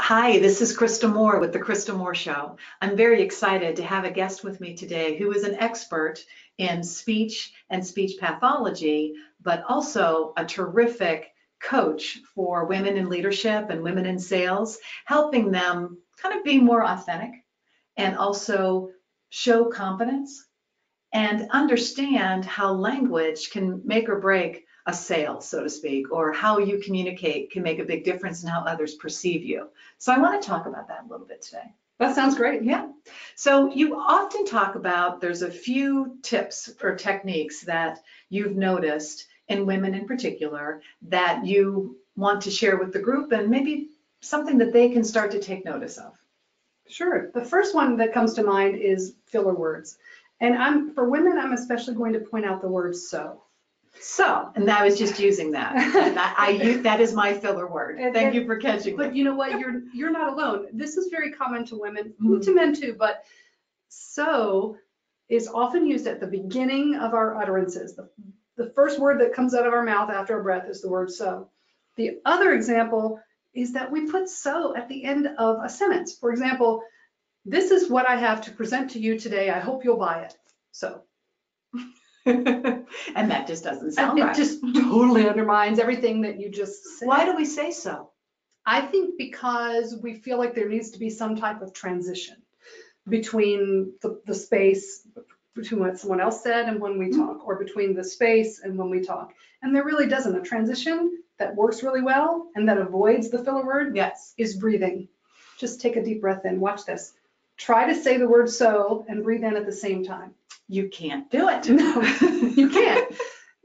Hi, this is Krista Moore with The Krista Moore Show. I'm very excited to have a guest with me today who is an expert in speech and speech pathology, but also a terrific coach for women in leadership and women in sales, helping them kind of be more authentic and also show confidence and understand how language can make or break a sale, so to speak, or how you communicate can make a big difference in how others perceive you. So I want to talk about that a little bit today. That sounds great. Yeah. So you often talk about there's a few tips or techniques that you've noticed in women in particular that you want to share with the group and maybe something that they can start to take notice of. Sure. The first one that comes to mind is filler words. And for women, I'm especially going to point out the word so. So, and I was just using that. That is my filler word. Thank you for catching But it. you know what? You're not alone. This is very common to women, to men too, but so is often used at the beginning of our utterances. The first word that comes out of our mouth after a breath is the word so. The other example is that we put so at the end of a sentence. For example, this is what I have to present to you today. I hope you'll buy it. So. And that just doesn't sound right. It just totally undermines everything that you just said. Why do we say so? I think because we feel like there needs to be some type of transition between the space between what someone else said and when we talk, or between the space and when we talk. And there really doesn't. A transition that works really well and that avoids the filler word is breathing. Just take a deep breath in. Watch this. Try to say the word so and breathe in at the same time. You can't do it. No, you can't.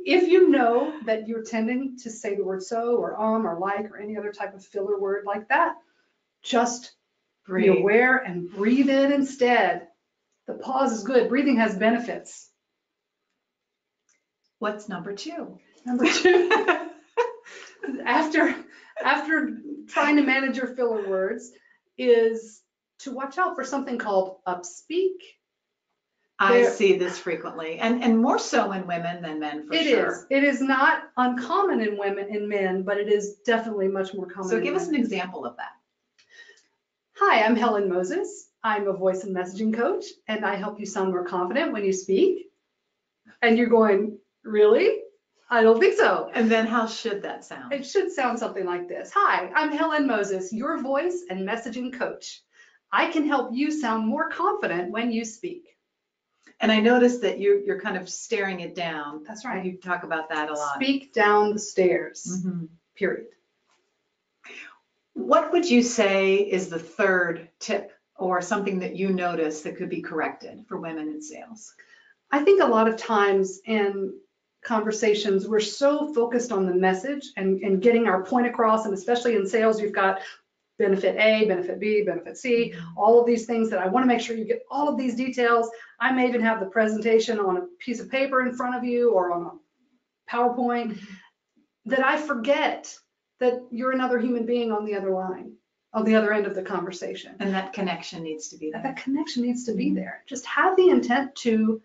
If you know that you're tending to say the word so or like or any other type of filler word like that, just be aware and breathe in instead. The pause is good. Breathing has benefits. What's number two? Number two, after trying to manage your filler words, is to watch out for something called upspeak. I see this frequently, and more so in women than men, for sure. It is not uncommon in men, but it is definitely much more common. So give us an example of that. Hi, I'm Helen Moses. I'm a voice and messaging coach, and I help you sound more confident when you speak. And you're going, really? I don't think so. And then how should that sound? It should sound something like this. Hi, I'm Helen Moses, your voice and messaging coach. I can help you sound more confident when you speak. And I noticed that you're kind of staring it down. That's right. You talk about that a lot. Speak down the stairs, period. What would you say is the third tip or something that you notice that could be corrected for women in sales? I think a lot of times in conversations, we're so focused on the message and getting our point across, and especially in sales, you've got benefit A, benefit B, benefit C, all of these things that I want to make sure you get all of these details. I may even have the presentation on a piece of paper in front of you or on a PowerPoint, that I forget that you're another human being on the other line, on the other end of the conversation. And that connection needs to be there. That connection needs to be there. Just have the intent to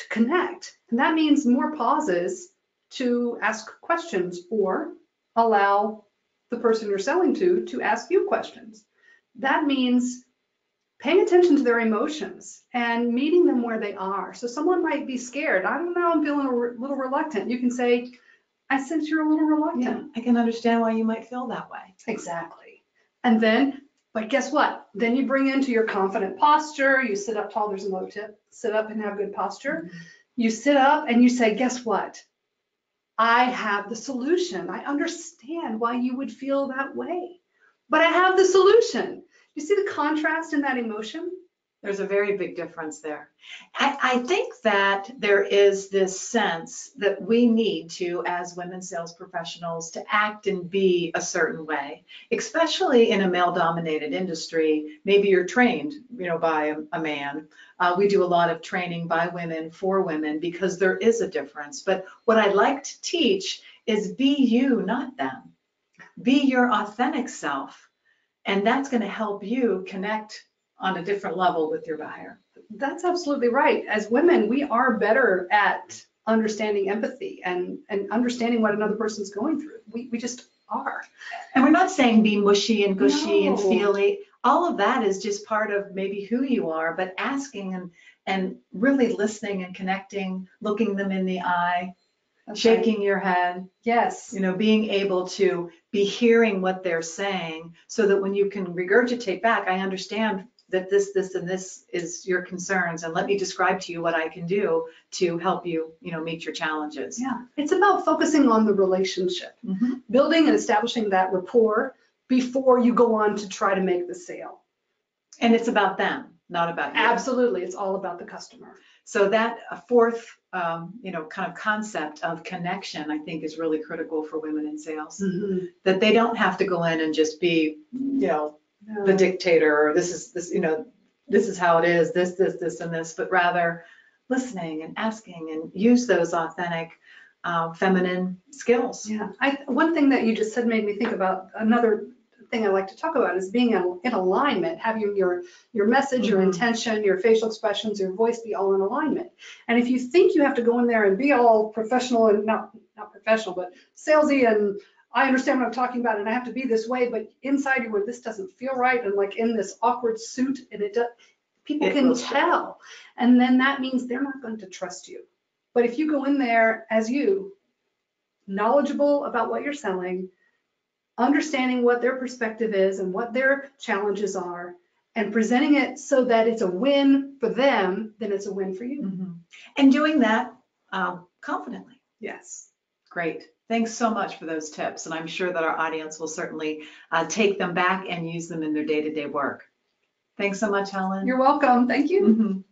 connect. And that means more pauses to ask questions or allow the person you're selling to ask you questions. That means paying attention to their emotions and meeting them where they are. So someone might be scared. I don't know, I'm feeling a little reluctant. You can say, I sense you're a little reluctant. Yeah, I can understand why you might feel that way. Exactly. And then, but guess what? Then you bring into your confident posture. You sit up tall. There's another tip. Sit up and have good posture. You sit up and you say, guess what? I have the solution. I understand why you would feel that way, but I have the solution. You see the contrast in that emotion? There's a very big difference there. I think that there is this sense that we need to, as women sales professionals, to act and be a certain way, especially in a male-dominated industry. Maybe you're trained, by a man. We do a lot of training by women for women because there is a difference. But what I like to teach is be you, not them. Be your authentic self, and that's going to help you connect on a different level with your buyer. That's absolutely right. As women, we are better at understanding empathy and understanding what another person's going through. We just are. And we're not saying be mushy and gushy and No. feely. All of that is just part of maybe who you are, but asking and really listening and connecting, looking them in the eye, That's shaking right. your head, Yes. being able to be hearing what they're saying so that when you can regurgitate back, I understand that this, and this is your concerns, and let me describe to you what I can do to help you, meet your challenges. Yeah. It's about focusing on the relationship, Mhm. building and establishing that rapport before you go on to try to make the sale. And it's about them, not about you. Absolutely. It's all about the customer. So that fourth, kind of concept of connection, I think is really critical for women in sales. Mhm. That they don't have to go in and just be, the dictator, or this is how it is, this, and this, but rather listening and asking and use those authentic feminine skills. Yeah. One thing that you just said made me think about another thing I like to talk about is being in alignment, having your message, your Mhm. intention, your facial expressions, your voice be all in alignment. And if you think you have to go in there and be all professional and not professional, but salesy and I understand what I'm talking about and I have to be this way, but inside you where this doesn't feel right and like in this awkward suit and people can tell. And then that means they're not going to trust you. But if you go in there as you, knowledgeable about what you're selling, understanding what their perspective is and what their challenges are, and presenting it so that it's a win for them, then it's a win for you. Mhm. And doing that confidently. Yes. Great. Thanks so much for those tips. And I'm sure that our audience will certainly take them back and use them in their day-to-day work. Thanks so much, Helen. You're welcome. Thank you. Mhm.